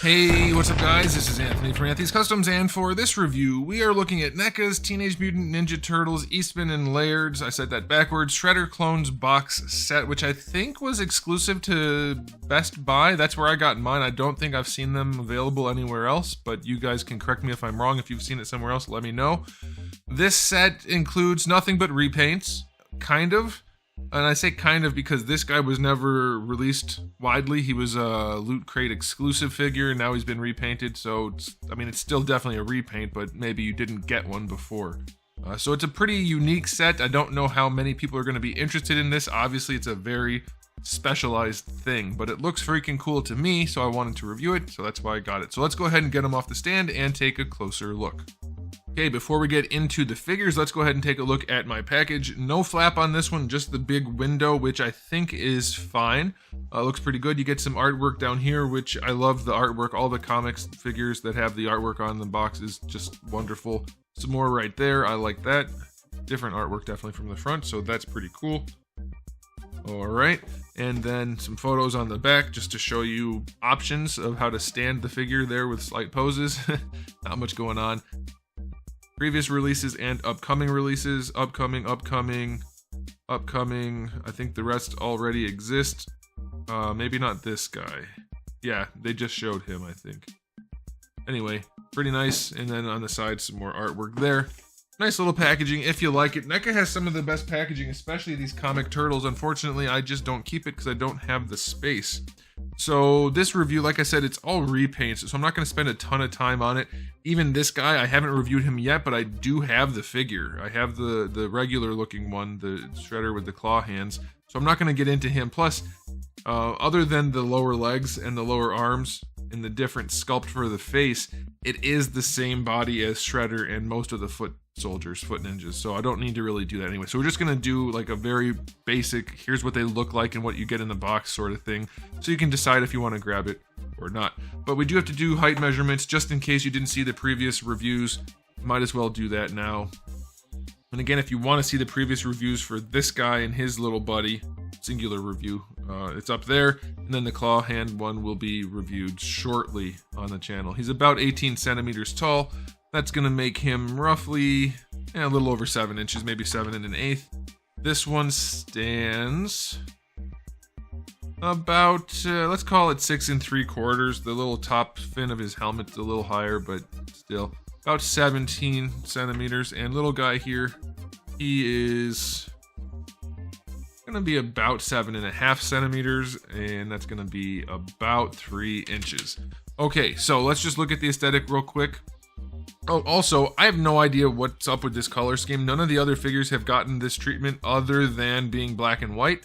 Hey, what's up guys? This is Anthony from Anthony's Customs, and for this review, we are looking at NECA's Teenage Mutant Ninja Turtles Eastman and Lairds, I said that backwards, Shredder Clones box set, which I think was exclusive to Best Buy. That's where I got mine. I don't think I've seen them available anywhere else, but you guys can correct me if I'm wrong. If you've seen it somewhere else, let me know. This set includes nothing but repaints, kind of. And I say kind of because this guy was never released widely. He was a Loot Crate exclusive figure, and now he's been repainted. So, it's still definitely a repaint, but maybe you didn't get one before. So it's a pretty unique set. I don't know how many people are going to be interested in this. Obviously, it's a very specialized thing, but it looks freaking cool to me, so I wanted to review it, so that's why I got it. So let's go ahead and get him off the stand and take a closer look. Okay, before we get into the figures, let's go ahead and take a look at my package. No flap on this one, just the big window, which I think is fine. Looks pretty good. You get some artwork down here, which I love the artwork. All the comics figures that have the artwork on the box is just wonderful. Some more right there. I like that. Different artwork definitely from the front, so that's pretty cool. All right, and then some photos on the back just to show you options of how to stand the figure there with slight poses. Not much going on. Previous releases and upcoming releases. Upcoming. I think the rest already exist. Maybe not this guy. Yeah, they just showed him, I think. Anyway, pretty nice. And then on the side, some more artwork there. Nice little packaging if you like it. NECA has some of the best packaging, especially these comic turtles. Unfortunately, I just don't keep it because I don't have the space. So this review, like I said, it's all repaints, so I'm not going to spend a ton of time on it. Even this guy, I haven't reviewed him yet, but I do have the figure. I have the regular looking one, the Shredder with the claw hands, so I'm not going to get into him. Plus, other than the lower legs and the lower arms and the different sculpt for the face, it is the same body as Shredder and most of the foot soldiers, foot ninjas, so I don't need to really do that anyway. So we're just gonna do like a very basic, here's what they look like and what you get in the box sort of thing, so you can decide if you want to grab it or not. But we do have to do height measurements just in case you didn't see the previous reviews. Might as well do that now. And again, if you want to see the previous reviews for this guy and his little buddy, singular review, it's up there, and then the claw hand one will be reviewed shortly on the channel. He's about 18 centimeters tall. That's going to make him roughly a little over 7 inches, maybe 7 1/8. This one stands about, let's call it 6 3/4. The little top fin of his helmet's a little higher, but still about 17 centimeters. And little guy here, he is going to be about 7.5 centimeters, and that's going to be about 3 inches. Okay, so let's just look at the aesthetic real quick. Oh, also, I have no idea what's up with this color scheme. None of the other figures have gotten this treatment other than being black and white.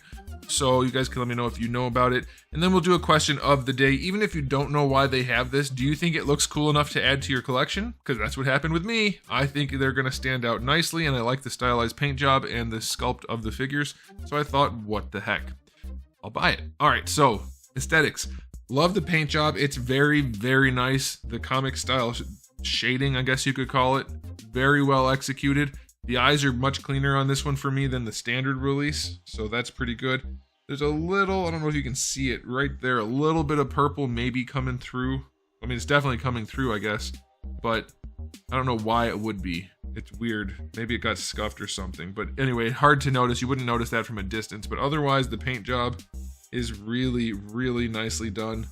So you guys can let me know if you know about it. And then we'll do a question of the day. Even if you don't know why they have this, do you think it looks cool enough to add to your collection? Because that's what happened with me. I think they're going to stand out nicely, and I like the stylized paint job and the sculpt of the figures. So I thought, what the heck? I'll buy it. All right, so aesthetics. Love the paint job. It's very, very nice. The comic style shading, I guess you could call it, very well executed. The eyes are much cleaner on this one for me than the standard release, so that's pretty good. There's a little, I don't know if you can see it right there, a little bit of purple maybe coming through. I mean, it's definitely coming through, I guess, but I don't know why it would be. It's weird. Maybe it got scuffed or something, but anyway, hard to notice. You wouldn't notice that from a distance, but otherwise the paint job is really, really nicely done.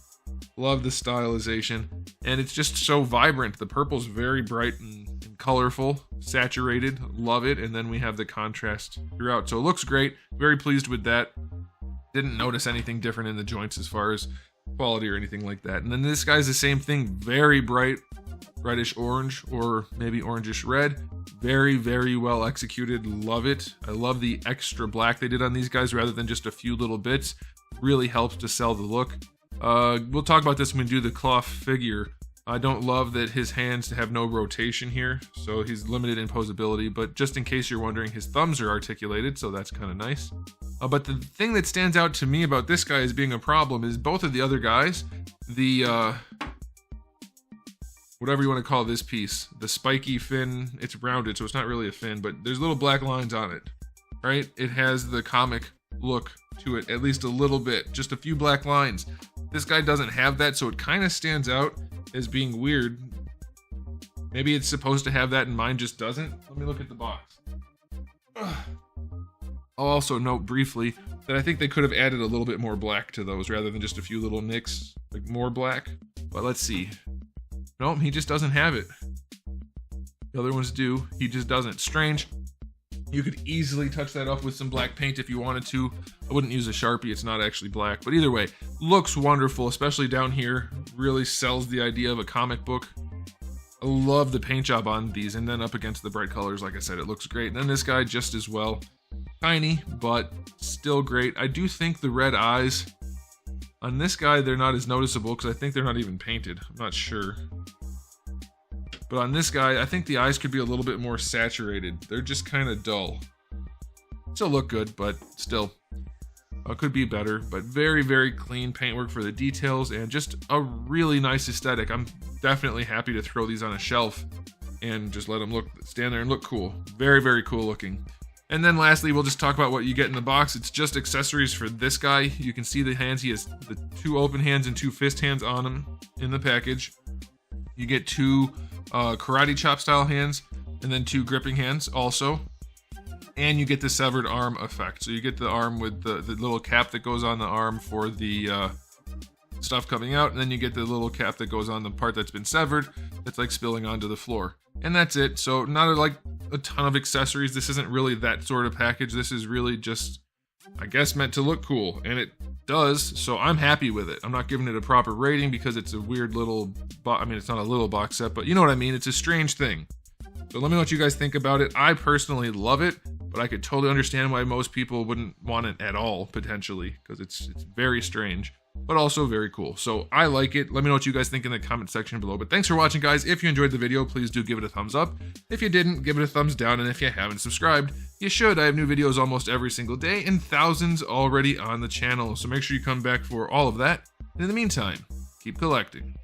Love the stylization, and it's just so vibrant. The purple's very bright and colorful, saturated. Love it. And then we have the contrast throughout, so it looks great. Very pleased with that. Didn't notice anything different in the joints as far as quality or anything like that. And then this guy's the same thing, very bright, reddish orange or maybe orangish red. Very, very well executed. Love it. I love the extra black they did on these guys rather than just a few little bits. Really helps to sell the look. We'll talk about this when we do the cloth figure. I don't love that his hands have no rotation here, so he's limited in posability, but just in case you're wondering, his thumbs are articulated, so that's kind of nice. But the thing that stands out to me about this guy as being a problem is both of the other guys, the, whatever you want to call this piece, the spiky fin, it's rounded, so it's not really a fin, but there's little black lines on it, right? It has the comic look to it, at least a little bit, just a few black lines. This guy doesn't have that, so it kind of stands out as being weird. Maybe it's supposed to have that and mine just doesn't. Let me look at the box. Ugh. I'll also note briefly that I think they could have added a little bit more black to those rather than just a few little nicks, like more black. But let's see. Nope, he just doesn't have it. The other ones do, he just doesn't. Strange. You could easily touch that up with some black paint if you wanted to. I wouldn't use a Sharpie, it's not actually black. But either way, looks wonderful, especially down here. Really sells the idea of a comic book. I love the paint job on these, and then up against the bright colors, like I said, it looks great. And then this guy just as well. Tiny, but still great. I do think the red eyes on this guy, they're not as noticeable because I think they're not even painted. I'm not sure. But on this guy, I think the eyes could be a little bit more saturated. They're just kind of dull. Still look good, but still. Could be better, but very, very clean paintwork for the details and just a really nice aesthetic. I'm definitely happy to throw these on a shelf and just let them stand there and look cool. Very, very cool looking. And then lastly, we'll just talk about what you get in the box. It's just accessories for this guy. You can see the hands. He has the 2 open hands and 2 fist hands on him in the package. You get 2 karate chop style hands and then 2 gripping hands also. And you get the severed arm effect. So you get the arm with the little cap that goes on the arm for the stuff coming out, and then you get the little cap that goes on the part that's been severed that's like spilling onto the floor. And that's it. So not like a ton of accessories. This isn't really that sort of package. This is really just, I guess, meant to look cool, and it does, so I'm happy with it. I'm not giving it a proper rating because it's a weird little I mean, it's not a little box set, but you know what I mean. It's a strange thing. So let me know what you guys think about it. I personally love it, but I could totally understand why most people wouldn't want it at all, potentially, because it's very strange, but also very cool. So I like it. Let me know what you guys think in the comment section below. But thanks for watching, guys. If you enjoyed the video, please do give it a thumbs up. If you didn't, give it a thumbs down. And if you haven't subscribed, you should. I have new videos almost every single day and thousands already on the channel. So make sure you come back for all of that. And in the meantime, keep collecting.